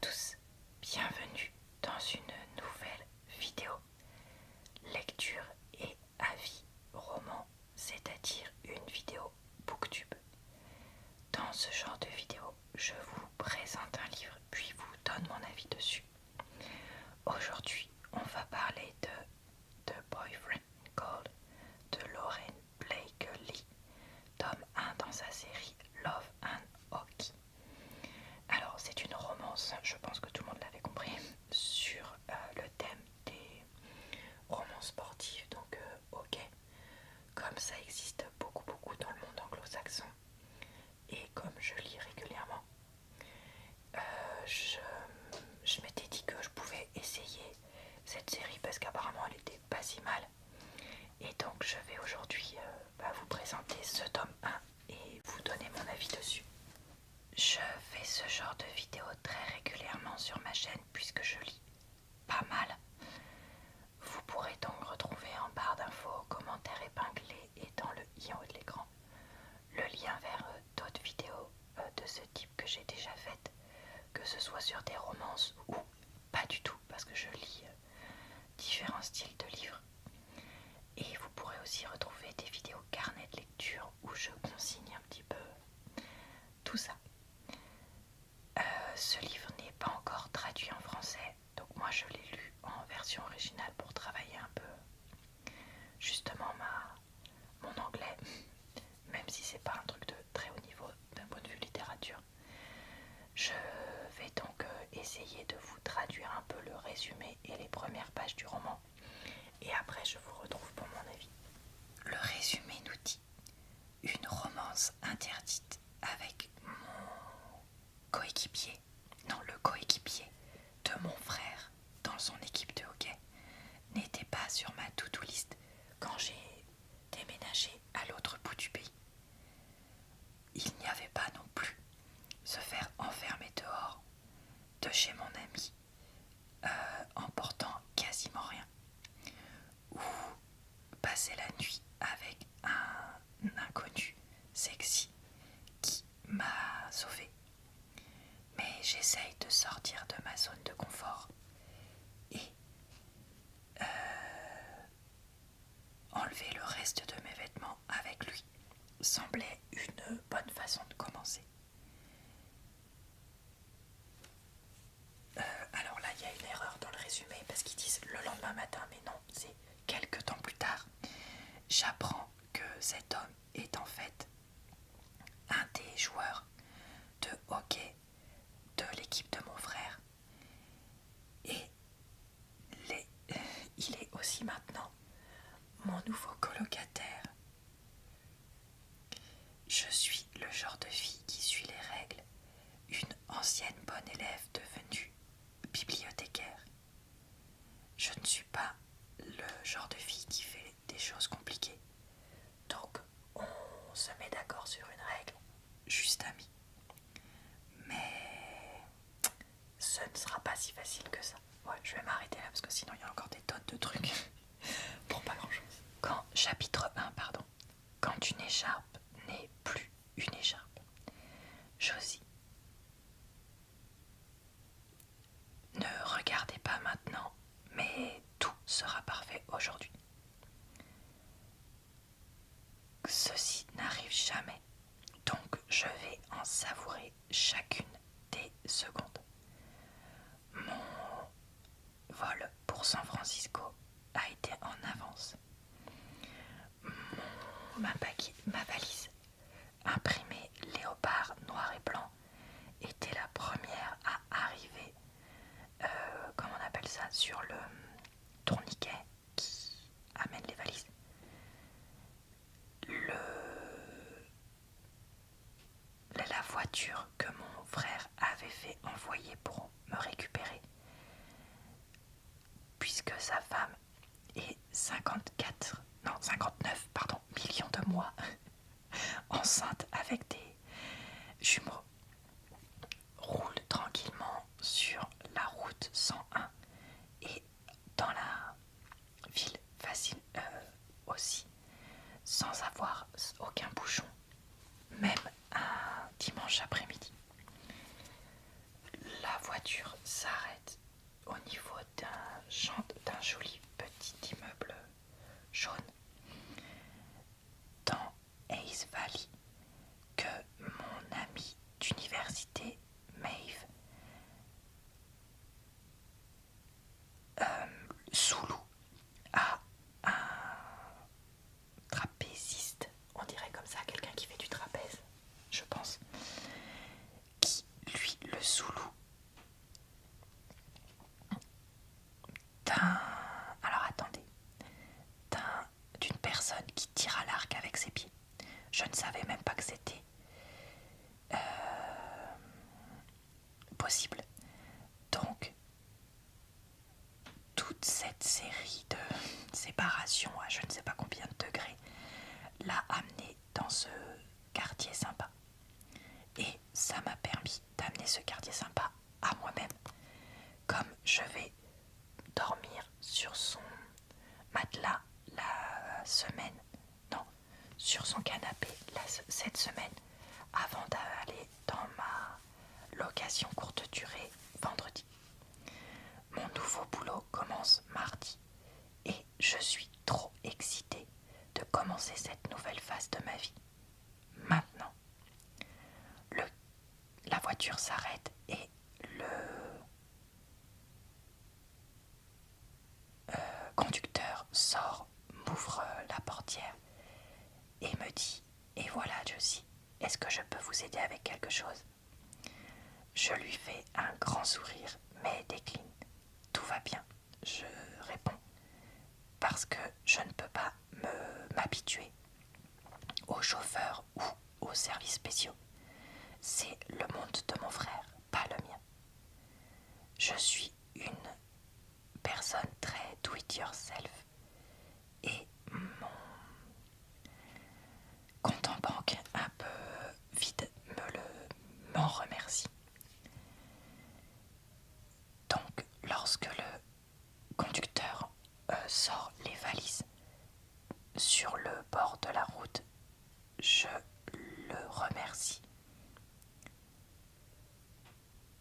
tous, bienvenue dans une nouvelle vidéo lecture et avis roman, c'est-à-dire une vidéo booktube. Dans ce genre de vidéo, je vous présente un livre puis vous donne mon avis dessus. Aujourd'hui, on va parler de The Boyfriend Call de Lauren Blakely, tome 1 dans sa série Love and Hockey. Alors c'est une romance, je pense que tout le monde l'avait compris, sur le thème des romans sportifs, donc hockey, comme ça existe beaucoup dans le monde anglo-saxon et comme je lis régulièrement. Je m'étais dit que je pouvais essayer cette série parce qu'apparemment elle était pas si mal, et donc je vais aujourd'hui vous présenter ce tome 1 et vous donner mon avis dessus. Je fais ce genre de vidéos très régulièrement sur ma chaîne puisque je lis pas mal. Vous pourrez donc retrouver en barre d'infos, commentaires épinglés et dans le i en haut de l'écran le lien vers d'autres vidéos de ce type que j'ai déjà faites, que ce soit sur des romances ou pas du tout, parce que je lis différents styles de livres. Et vous pourrez aussi retrouver des vidéos carnet de lecture où je consigne un petit peu tout ça. Ce livre n'est pas encore traduit en français, donc moi je l'ai lu en version originale pour travailler un peu justement mon anglais, même si c'est pas un truc de très haut niveau d'un point de vue littérature. Je vais donc essayer de vous traduire un peu le résumé et les premières pages du roman, et après je vous retrouve pour mon avis. Le résumé nous dit: une romance interdite avec le coéquipier de mon frère dans son équipe de hockey n'était pas sur ma to-do list quand j'ai déménagé à l'autre bout du pays. Il n'y avait pas non plus se faire enfermer dehors de chez mon ami en portant quasiment rien, ou passer la nuit avec un inconnu sexy qui m'a sauvée. Mais j'essaye de sortir de ma zone de confort et enlever le reste de mes vêtements avec lui semblait une bonne façon de commencer. Alors là, il y a une erreur dans le résumé parce qu'ils disent le lendemain matin, mais non, c'est quelques temps plus tard. J'apprends que cet homme est en fait un des joueurs de hockey de l'équipe de mon frère, et il est aussi maintenant mon nouveau colocataire. Je suis le genre de fille qui suit les règles, une ancienne bonne élève devenue bibliothécaire. Je ne suis pas le genre de fille qui fait des choses compliquées. Donc on se met d'accord sur une règle, juste amis. Mais ce ne sera pas si facile que ça. Ouais, je vais m'arrêter là parce que sinon il y a encore des tonnes de trucs pour pas grand chose. Chapitre 1, pardon. Quand une écharpe n'est plus une écharpe. Josie. Ne regardez pas maintenant, mais tout sera parfait aujourd'hui. Ceci n'arrive jamais, donc je vais en savourer chacune des secondes. Mon vol pour San Francisco a été en avance. Ma valise imprimée léopard noir et blanc était la première à arriver, comment on appelle ça, sur le tourniquet qui amène les valises. La voiture que mon frère avait fait envoyer pour me récupérer, puisque sa femme voiture s'arrête au niveau d'un joli petit immeuble jaune dans Hayes Valley que mon ami d'université Maeve Soulou a un trapéziste, on dirait comme ça, quelqu'un qui fait du trapèze, je pense, qui lui le Soulou alors attendez, d'une personne qui tire à l'arc avec ses pieds. Je ne savais même pas que c'était possible. Donc, toute cette série de séparations à je ne sais pas combien de degrés l'a amené dans ce quartier sympa. Et ça m'a permis d'amener ce quartier sympa à moi-même. Comme je vais dormir sur son matelas la semaine, non, sur son canapé cette semaine, avant d'aller dans ma location courte durée vendredi. Mon nouveau boulot commence mardi et je suis trop excitée de commencer cette nouvelle phase de ma vie. Maintenant, la voiture s'arrête et le conducteur sort, m'ouvre la portière et me dit « Et voilà Josie, est-ce que je peux vous aider avec quelque chose ?» Je lui fais un grand sourire mais décline. Tout va bien, je réponds, parce que je ne peux pas m'habituer aux chauffeurs ou aux services spéciaux. C'est le monde de mon frère, pas le mien. Je suis une personne très do-it-yourself et mon compte en banque un peu vide m'en remercie. Donc lorsque le conducteur sort les valises sur le bord de la route, je le remercie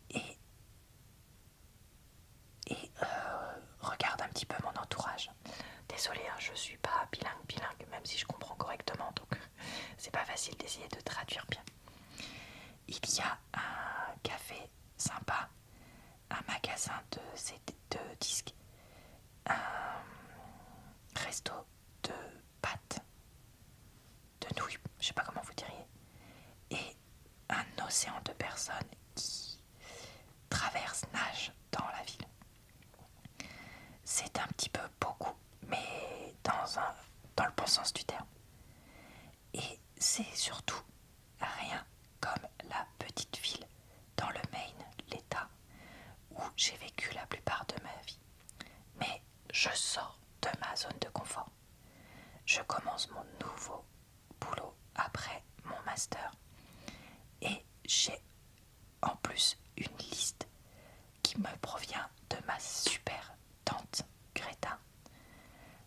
et regarde un petit peu mon entourage. Désolée, hein, je suis pas bilingue, même si je comprends correctement, donc c'est pas facile d'essayer de traduire bien. Il y a un café sympa, un magasin de disques, un resto de pâtes, de nouilles, je sais pas comment vous diriez, et un océan de personnes qui nagent dans la ville. C'est un petit peu beaucoup, mais dans le bon sens du terme. Et c'est surtout rien comme la petite ville dans le Maine, l'État, où j'ai vécu la plupart de ma vie. Mais je sors de ma zone de confort. Je commence mon nouveau boulot après mon master. Et j'ai en plus une liste qui me provient de ma super tante Greta.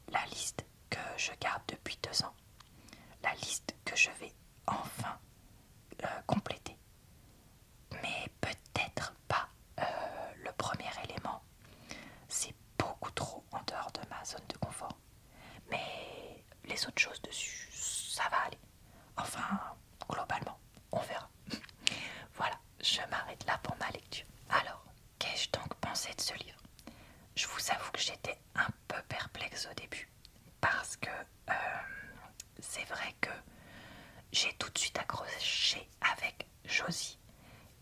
La liste que je garde depuis 2 ans. La liste que je vais enfin compléter. Mais peut-être pas le premier élément. C'est beaucoup trop en dehors de ma zone de confort. Mais les autres choses dessus, ça va aller. Enfin, globalement, on verra. Voilà, je m'arrête là pour ma lecture. Alors, qu'ai-je donc pensé de ce livre ? Je vous avoue que j'étais un peu perplexe au début. Parce que c'est vrai que j'ai tout de suite accroché avec Josie,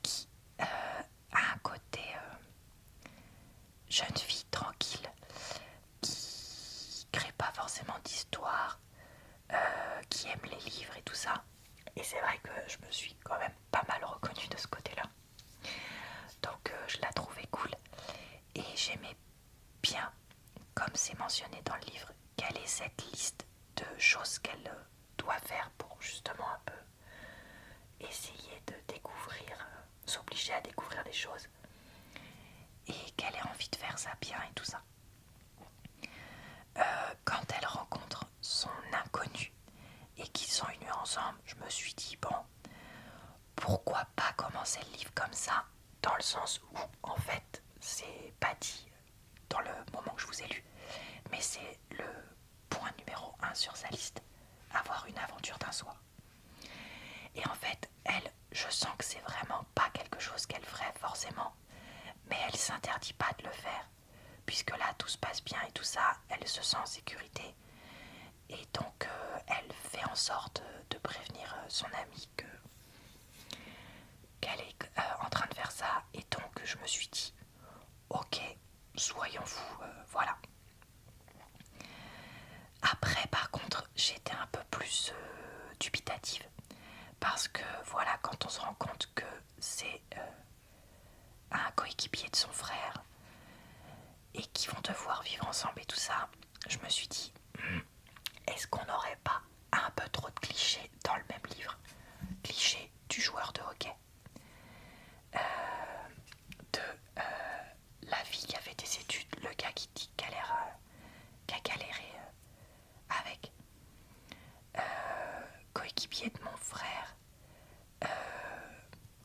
qui a un côté jeune fille tranquille, qui crée pas forcément d'histoire, qui aime les livres et tout ça. Et c'est vrai que je me suis quand même pas mal reconnue de ce côté-là. Donc je la trouvais cool. Et j'aimais bien, comme c'est mentionné dans le livre, quelle est cette liste de choses qu'elle doit faire pour justement un peu essayer de découvrir, s'obliger à découvrir des choses. Et qu'elle ait envie de faire ça bien et tout ça. Quand elle rencontre son inconnu et qu'ils sont unis ensemble, je me suis dit, bon, pourquoi pas commencer le livre comme ça, dans le sens où en fait c'est pas dit dans le moment que je vous ai lu, mais c'est le point numéro 1 sur sa liste, avoir une aventure d'un soir. Et en fait, elle, je sens que c'est vraiment pas quelque chose qu'elle ferait forcément, mais elle s'interdit pas de le faire, puisque là tout se passe bien et tout ça, elle se sent en sécurité. Et donc elle fait en sorte de prévenir son amie qu'elle est en train de faire ça. Et donc je me suis dit, ok, soyons fous, voilà. Après par contre j'étais un peu plus dubitative, parce que voilà, quand on se rend compte que c'est un coéquipier de son frère et qu'ils vont devoir vivre ensemble et tout ça, je me suis dit, est-ce qu'on n'aurait pas un peu trop de clichés dans le même livre? Clichés du joueur de hockey, de la fille qui a fait des études, le gars qui dit qu'il a galéré avec, coéquipier de mon frère,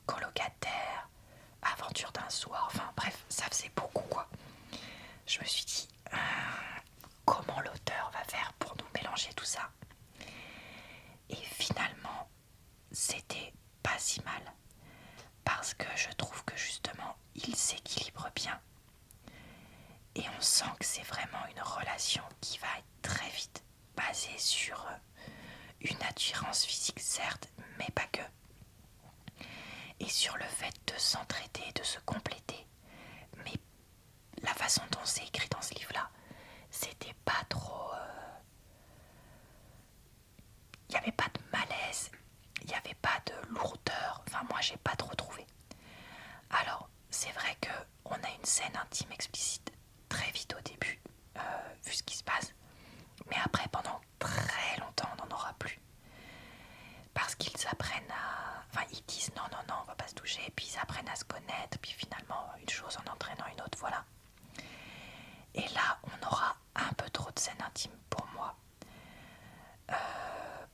colocataire, aventure d'un soir, enfin bref, ça faisait beaucoup quoi. Je me suis dit, comment l'auteur va faire pour nous mélanger tout ça? Et finalement, c'était pas si mal, parce que je trouve que justement, il s'équilibre bien. Et on sent que c'est vraiment une relation qui va être très vite basée sur une attirance physique certes, mais pas que. Et sur le fait de s'entraider, de se compléter. Mais la façon dont c'est écrit dans ce livre-là, c'était pas trop... Il n'y avait pas de malaise, il n'y avait pas de lourdeur. Enfin, moi, j'ai pas trop trouvé. Alors, c'est vrai qu'on a une scène intime explicite très vite au début, vu ce qui se passe. Mais après, pendant très longtemps, on n'en aura plus. Parce qu'ils apprennent à... Enfin, ils disent non, non, non, on va pas se toucher. Puis ils apprennent à se connaître. Puis finalement, une chose en entraînant une autre, voilà. Et là, on aura un peu trop de scènes intimes pour moi.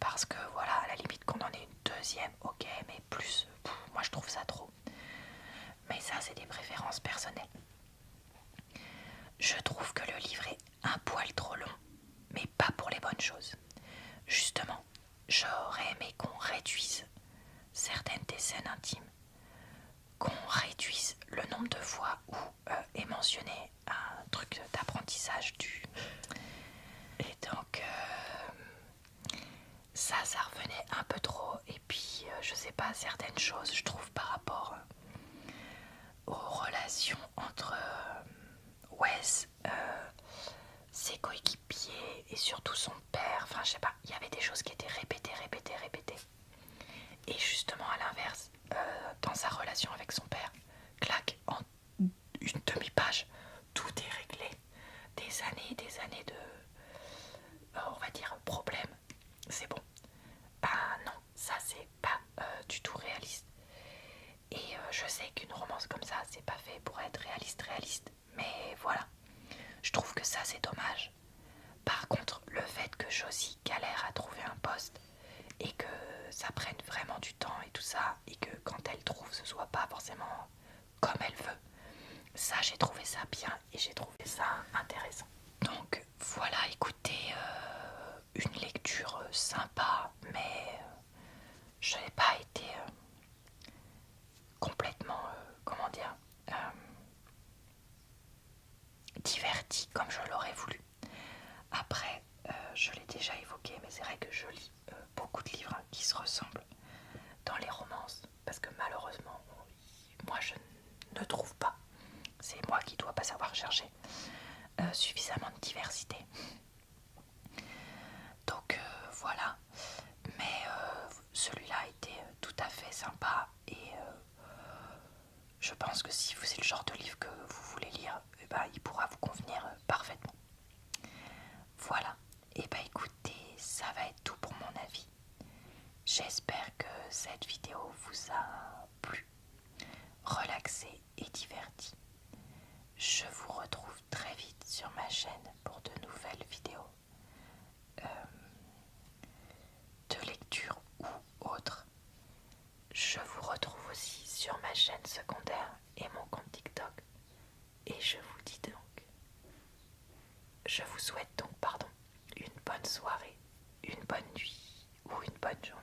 Parce que voilà, à la limite qu'on en ait une deuxième, ok, mais plus, moi je trouve ça trop. Mais ça, c'est des préférences personnelles. Je trouve que le livre est un poil trop long, mais pas pour les bonnes choses. Justement, j'aurais aimé qu'on réduise certaines des scènes intimes, qu'on réduise le nombre de fois où est mentionné un truc d'apprentissage du... Et donc, ça revenait un peu trop. Et puis, je sais pas, certaines choses, je trouve, par rapport aux relations entre Wes, ses coéquipiers et surtout son père. Enfin, je sais pas, il y avait des choses qui étaient répétées. Et justement, à l'inverse, dans sa relation avec son père, clac, en une demi-page, tout est réglé. Des années de, on va dire, problèmes. C'est bon. Ben non, ça c'est pas du tout réaliste. Et je sais qu'une romance comme ça, c'est pas fait pour être réaliste. Mais voilà, je trouve que ça c'est dommage. Par contre, le fait que Josie galère à trouver un poste et que ça prenne vraiment du temps et tout ça, et que quand elle trouve, ce soit pas forcément comme elle veut, ça j'ai trouvé ça bien et j'ai trouvé ça intéressant. Donc voilà, écoutez, une lecture sympa, mais je n'ai pas été complètement, comment dire, divertie comme je l'aurais voulu. Après, je l'ai déjà évoqué, mais c'est vrai que je lis beaucoup de livres qui se ressemblent dans les romances, parce que malheureusement, moi je ne trouve pas, c'est moi qui dois pas savoir chercher suffisamment de diversité. Donc voilà, mais celui-là était tout à fait sympa et je pense que si c'est le genre de livre que vous voulez lire, eh ben, il pourra vous convenir parfaitement. Voilà, et bah écoutez, ça va être tout pour mon avis. J'espère que cette vidéo vous a plu, relaxé et diverti. Je vous retrouve très vite sur ma chaîne pour de nouvelles vidéos de lecture ou autres. Je vous retrouve aussi sur ma chaîne secondaire et je vous souhaite donc une bonne soirée, une bonne nuit ou une bonne journée.